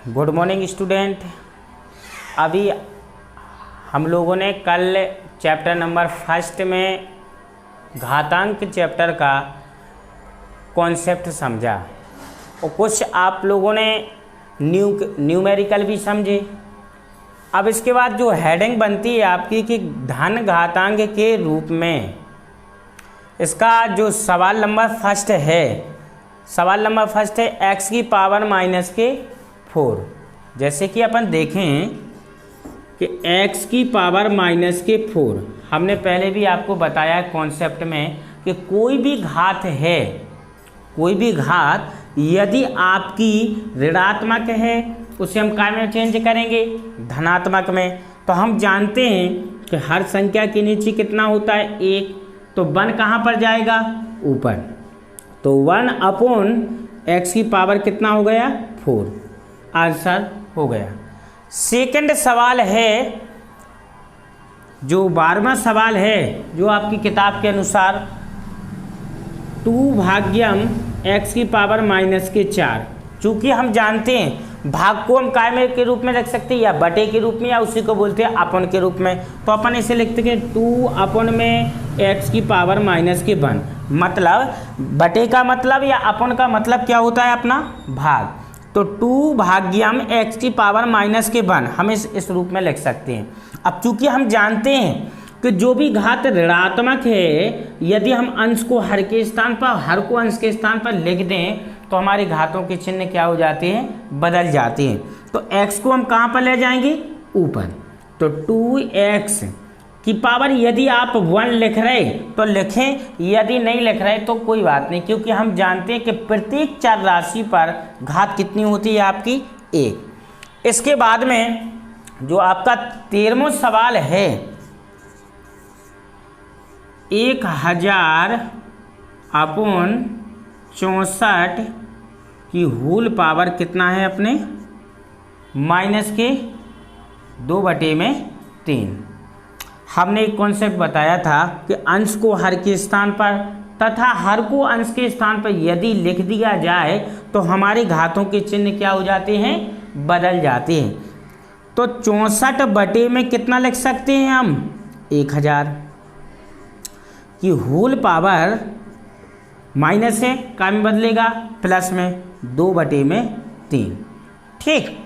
Good morning student. अभी हम लोगों ने कल चैप्टर नंबर फर्स्ट में घातांक चैप्टर का कॉन्सेप्ट समझा और कुछ आप लोगों ने न्यूमेरिकल भी समझे। अब इसके बाद जो हेडिंग बनती है आपकी कि धन घातांक के रूप में, इसका जो सवाल नंबर फर्स्ट है x की पावर माइनस के 4। जैसे कि अपन देखें कि x की पावर माइनस के 4, हमने पहले भी आपको बताया कॉन्सेप्ट में कि कोई भी घात यदि आपकी ऋणात्मक है उसे हम काय में चेंज करेंगे, धनात्मक में। तो हम जानते हैं कि हर संख्या के नीचे कितना होता है, 1, तो 1 कहाँ पर जाएगा, ऊपर। तो 1 अपॉन x की पावर कितना हो गया, 4, आंसर हो गया। सेकंड सवाल है, जो 12वां सवाल है, जो आपकी किताब के अनुसार 2 भाग्यम x की पावर माइनस के 4। चूँकि हम जानते हैं भाग को हम काय में के रूप में रख सकते हैं, या बटे के रूप में, या उसी को बोलते हैं अपन के रूप में। तो अपन इसे लिखते हैं 2 अपन में x की पावर माइनस के 1। मतलब बटे का मतलब या अपन का मतलब क्या होता है, अपना भाग। तो 2 भाग्यम x की पावर माइनस के 1 हम इस रूप में लिख सकते हैं। अब चूंकि हम जानते हैं कि जो भी घात ऋणात्मक है, यदि हम अंश को हर के स्थान पर, हर को अंश के स्थान पर लिख दें तो हमारे घातों के चिन्ह क्या हो जाते हैं, बदल जाते हैं। तो x को हम कहाँ पर ले जाएंगे, ऊपर। तो 2x की पावर यदि आप 1 लिख रहे तो लिखें, यदि नहीं लिख रहे तो कोई बात नहीं, क्योंकि हम जानते हैं कि प्रत्येक चर राशि पर घात कितनी होती है आपकी, 1। इसके बाद में जो आपका 13वां सवाल है, 1000 अपॉन 64 की होल पावर कितना है अपने, माइनस के 2/3। हमने एक कॉन्सेप्ट बताया था कि अंश को हर के स्थान पर तथा हर को अंश के स्थान पर यदि लिख दिया जाए तो हमारे घातों के चिन्ह क्या हो जाते हैं, बदल जाते हैं। तो 64 बटे में कितना लिख सकते हैं हम, 1000 की होल पावर माइनस से का में बदलेगा प्लस में, 2/3। ठीक,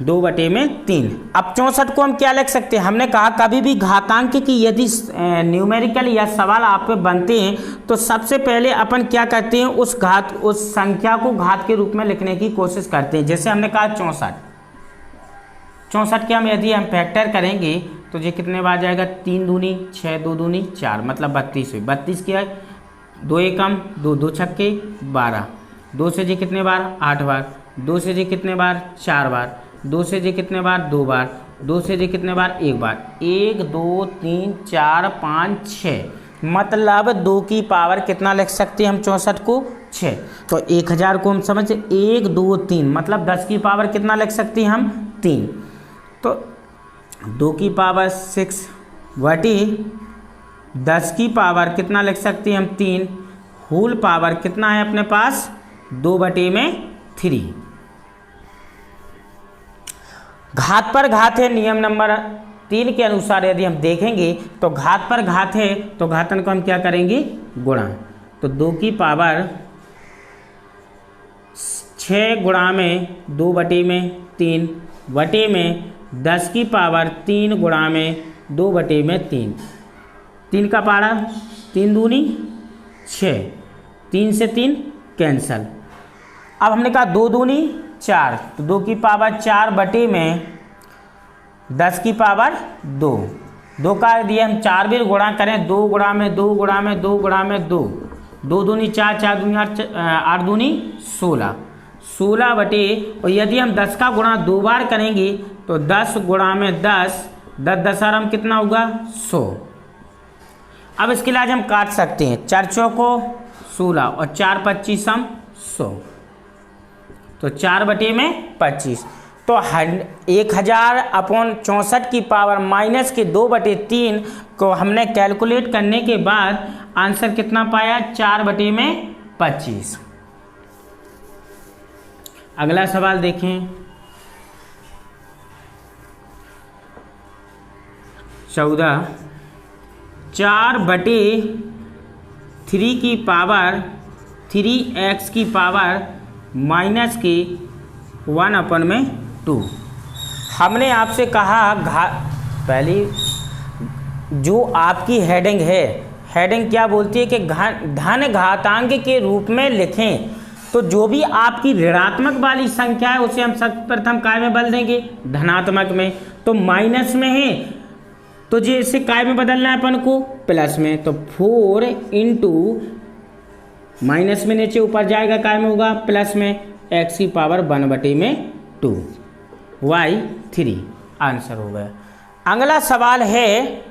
2/3। अब 64 को हम क्या लिख सकते हैं, हमने कहा कभी भी घातांक की यदि न्यूमेरिकल या सवाल आप पे बनते हैं तो सबसे पहले अपन क्या करते हैं, उस संख्या को घात के रूप में लिखने की कोशिश करते हैं। जैसे हमने कहा 64 के हम यदि हम फैक्टर करेंगे तो ये कितने बार जाएगा, 3 दूनी 6, 2 दूनी 4, मतलब 32 हुई। 32 क्या है, 2 एकम 2, 2 छक्के 12, 2 से जी कितने बार, 8 बार, 2 से जी कितने बार, 4 बार, 2 से जी कितने बार, 2 बार, 2 से जी कितने बार, 1 बार। 1 2 3 4 5 6, मतलब 2 की पावर कितना लिख सकते हैं हम 64 को, 6। तो 1000 को हम समझे 1 2 3, मतलब 10 की पावर कितना लिख सकते हैं हम, 3। तो 2 की पावर 6 बटे 10 की पावर कितना लिख सकते हैं हम, 3। होल पावर कितना है अपने पास, 2/3। घात पर घात है, नियम नंबर 3 के अनुसार यदि हम देखेंगे तो घात पर घात है तो घातन को हम क्या करेंगे, गुणा। तो 2 की पावर 6 गुणा में 2/3 बटे में 10 की पावर 3 गुणा में 2/3। 3 का पारा 3 दूनी 6, 3 से 3 कैंसल। अब हमने कहा 2 दूनी 4, तो 2 की पावर 4 बटे में 10 की पावर 2। 2 का दिए हम 4 भी गुणा करें, 2 गुणा में 2 गुणा में 2 गुणा में 2, 2 दूनी 4, 4 दूनी 8 दूनी 16, 16 बटे, और यदि हम 10 का गुणा 2 बार करेंगे तो 10 गुणा में 10, 10 10 हम कितना होगा, 100। अब इसके लिए आज हम काट सकते हैं, 4 चौको 16 और 4 25 हम 100, तो 4/25। तो 1000 अपॉन 64 की पावर माइनस के 2/3 को हमने कैलकुलेट करने के बाद आंसर कितना पाया, 4/25। अगला सवाल देखें 14, 4/3 की पावर 3x की पावर माइनस के 1/2। हमने आपसे कहा पहली जो आपकी हेडिंग है, हेडिंग क्या बोलती है कि धन घातांक के रूप में लिखें। तो जो भी आपकी ऋणात्मक वाली संख्या है उसे हम सर्वप्रथम काय में बदल देंगे, धनात्मक में। तो माइनस में है तो जी इसे काय में बदलना है अपन को, प्लस में। तो 4 इंटू माइनस में नीचे ऊपर जाएगा, काय में होगा प्लस में, x की पावर 1/2 y 3 आंसर हो गया। अगला सवाल है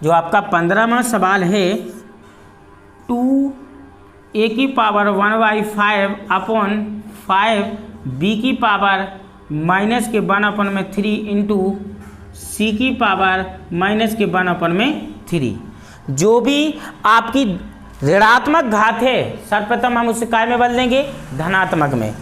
जो आपका 15वां सवाल है 2a की पावर 1/5 अपॉन 5 b की पावर माइनस के 1/3 इंटू c की पावर माइनस के 1/3। जो भी आपकी ऋणात्मक घात है सर्वप्रथम हम उसे काय में बदल देंगे, धनात्मक में।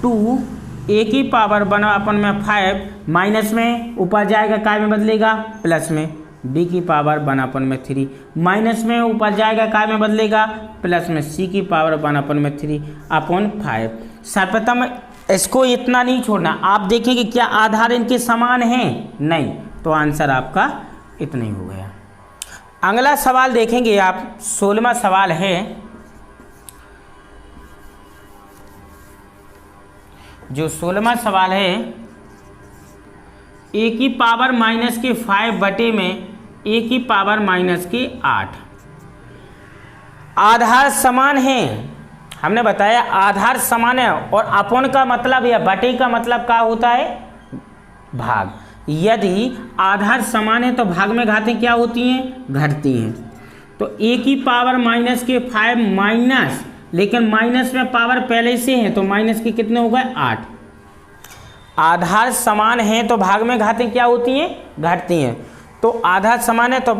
2a की पावर 1/5 माइनस में ऊपर जाएगा, काय में बदलेगा, प्लस में। b की पावर 1/3 माइनस में ऊपर जाएगा, काय में बदलेगा, प्लस में। c की पावर 1/3 अपॉन 5। सर्वप्रथम इसको इतना नहीं छोड़ना, आप देखेंगे क्या आधार इनके समान हैं, नहीं, तो आंसर आपका इतना ही हो गया। अगला सवाल देखेंगे आप 16वां सवाल है जो 16वां सवाल है a की पावर माइनस के 5 बटे में a की पावर माइनस के 8। आधार समान है, हमने बताया आधार समान है, और अपॉन का मतलब या बटे का मतलब क्या होता है, भाग। यदि आधार समान है तो भाग में घातें क्या होती हैं, घटती हैं। तो a की पावर माइनस के 5 माइनस, लेकिन माइनस में पावर पहले से है तो माइनस के कितने हो गए, 8। आधार समान है तो भाग में घातें क्या होती हैं, घटती हैं। तो आधार समान है तो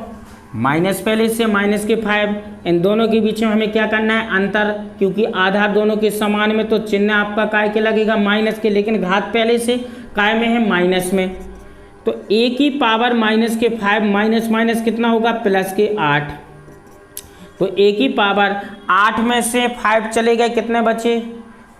माइनस पहले से, माइनस के 5, इन दोनों के बीच में हमें क्या करना है, अंतर। क्योंकि आधार दोनों के समान में तो चिन्ह आपका काय के लगेगा, माइनस के, लेकिन घात पहले से काय में है, माइनस में। तो a की पावर माइनस के 5 माइनस माइनस कितना होगा, प्लस के 8। तो a की पावर 8 में से 5 चले गए, कितने बचे,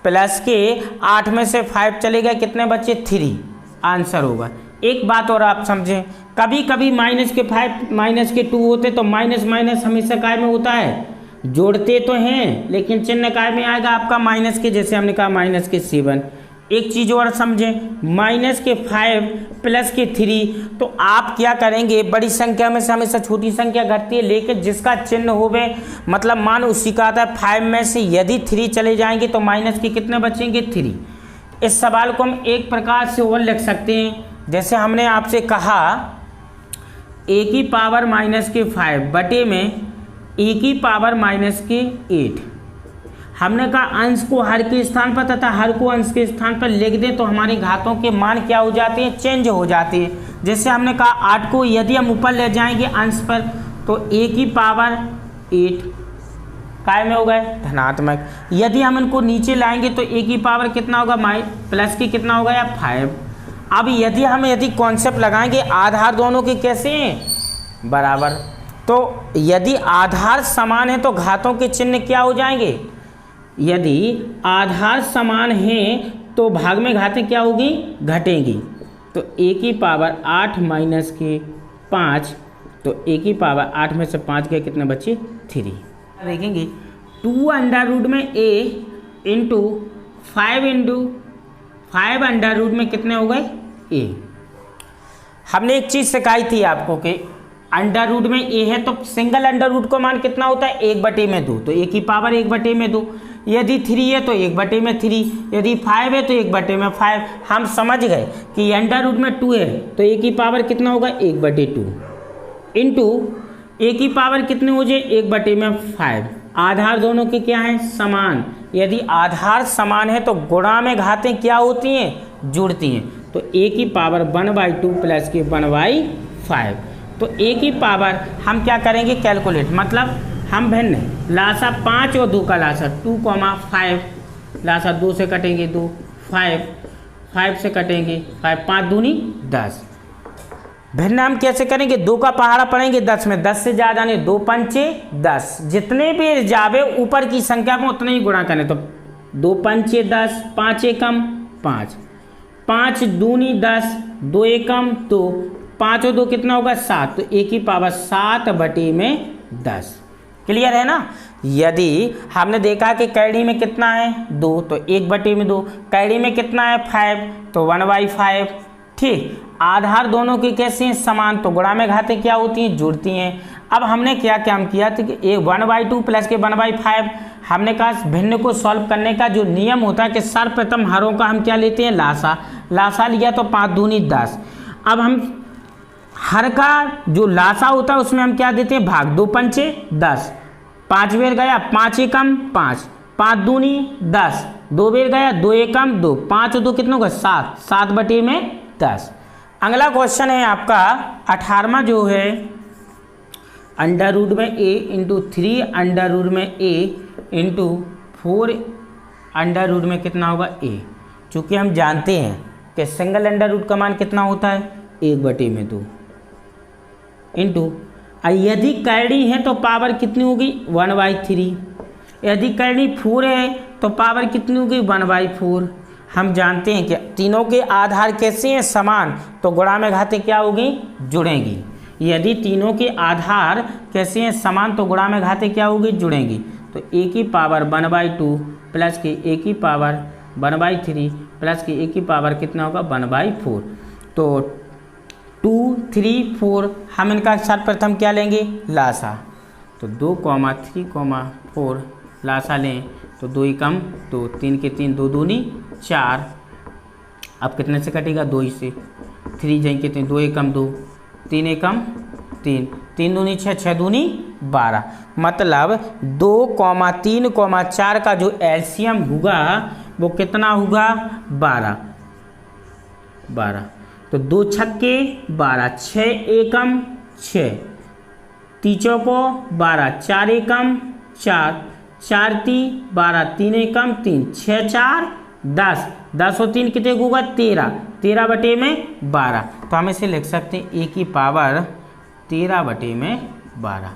प्लस के 8 में से 5 चले गए, कितने बचे, 3 आंसर होगा। एक बात और आप समझें, कभी कभी माइनस के 5 माइनस के 2 होते तो माइनस माइनस हमेशा काय में होता है, जोड़ते तो हैं लेकिन चिन्ह काय में आएगा आपका माइनस के, जैसे हमने कहा माइनस के 7। एक चीज़ और समझें, माइनस के 5 प्लस के 3, तो आप क्या करेंगे, बड़ी संख्या में से हमेशा छोटी संख्या घटती है, लेकिन जिसका चिन्ह होवे मतलब मान उसी का आता है। 5 में से यदि 3 चले जाएंगे तो माइनस के कितने बचेंगे, 3। इस सवाल को हम एक प्रकार से और लिख सकते हैं, जैसे हमने आपसे कहा a की पावर माइनस के 5 बटे में a की पावर माइनस के 8। हमने कहा अंश को हर के स्थान पर तथा हर को अंश के स्थान पर लिख दें तो हमारी घातों के मान क्या हो जाते हैं, चेंज हो जाते हैं। जैसे हमने कहा 8 को यदि हम ऊपर ले जाएंगे अंश पर तो a की पावर 8 काय में हो गए, धनात्मक। यदि हम इनको नीचे लाएंगे तो a की पावर कितना होगा, प्लस की कितना होगा, या 5। अब यदि कॉन्सेप्ट लगाएंगे आधार दोनों के कैसे हैं, बराबर। तो यदि आधार समान है तो घातों के चिन्ह क्या हो जाएंगे, यदि आधार समान है तो भाग में घातें क्या होगी, घटेंगी। तो a की पावर 8 माइनस के 5, तो a की पावर 8 में से 5 गए, कितने बचे, 3। देखेंगे 2 अंडर रूट में a इंटू 5 अंडर रूट में कितने हो गए, a। हमने एक चीज़ सिखाई थी आपको कि अंडर रूट में a है तो सिंगल अंडर रूट का मान कितना होता है, 1/2, तो a की पावर 1/2। यदि 3 है तो 1/3, यदि 5 है तो 1/5। हम समझ गए कि अंडर रूट में 2 है तो a की पावर कितना होगा, 1/2 इंटू a की पावर कितने हो जाए, 1/5। आधार दोनों के क्या है, समान। यदि आधार समान है तो गुणा में घातें क्या होती हैं, जुड़ती हैं। तो a की पावर 1/2 प्लस के 1/5। तो a की पावर हम क्या करेंगे, कैलकुलेट, मतलब हम भिन्न लासा 5 और 2 का लासा 2, 5 लासा 2 से कटेंगे 2, 5, 5 से कटेंगे 5, 5 दूनी 10। भिन्न हम कैसे करेंगे, 2 का पहाड़ा पढ़ेंगे 10 में, 10 से ज़्यादा नहीं, 2 पंचे 10, जितने भी जावे ऊपर की संख्या को उतने ही गुणा करें। तो 2 पंचे 10, 5 एकम 5, 5 दूनी 10, 2 एकम 2, 5 और 2 कितना होगा 7, तो a की पावर 7/10। क्लियर है ना। यदि हमने देखा कि कैडी में कितना है 2, तो 1/2, कैडी में कितना है 5, तो 1/5। ठीक, आधार दोनों की कैसे हैं समान, तो गुणा में घाते क्या होती हैं, जुड़ती हैं। अब हमने क्या काम किया था कि 1/2 प्लस के 1/5, हमने कहा भिन्न को सॉल्व करने का जो नियम होता है कि सर्वप्रथम हरों का हम क्या लेते हैं, लासा लिया तो 5 दूनी 10। अब हम हर का जो लासा होता है उसमें हम क्या देते हैं, भाग, 2 पंचे 10, 5 बेर गया 5 एकम 5, 5 दूनी 10, 2 बेर गया 2 एकम 2, 5 और 2 कितना होगा 7, 7/10। अगला क्वेश्चन है आपका 18वां जो है, अंडर रूट में a इंटू 3 अंडर रूट में a इंटू 4 अंडर रूट में कितना होगा a। चूँकि हम जानते हैं कि सिंगल अंडर रूट का मान कितना होता है 1/2 इंटू, यदि कैडी है तो पावर कितनी होगी 1/3, यदि कैडी 4 है तो पावर कितनी होगी 1/4। हम जानते हैं कि तीनों के आधार कैसे हैं समान, तो गुणा में घाते क्या होगी, जुड़ेंगी। यदि तीनों के आधार कैसे हैं समान तो गुणा में घाते क्या होगी, जुड़ेंगी। तो a की पावर 1/2 प्लस के a की पावर 1/3 प्लस के a की पावर कितना होगा 1/4। तो 2, 3, 4 हम इनका सर्वप्रथम क्या लेंगे, लासा। तो 2, 3, 4 लासा लें तो 2 एकम 2, 3 के 3, 2 दूनी 4। अब कितने से कटेगा 2 से, 3 जाएंगे 3, 2 एकम 2, 3 एकम 3, 3 दूनी 6, 6 दूनी 12। मतलब 2, 3, 4 का जो एलसीएम होगा वो कितना होगा 12। तो 2 छक्के 12, 6 एकम 6, तीचों को 12, 4 एकम 4, 4 ती 12, 3 एकम 3, 6 4 10, 10 और 3 कितने होगा 13, 13/12। तो हम इसे लिख सकते हैं a की पावर 13/12।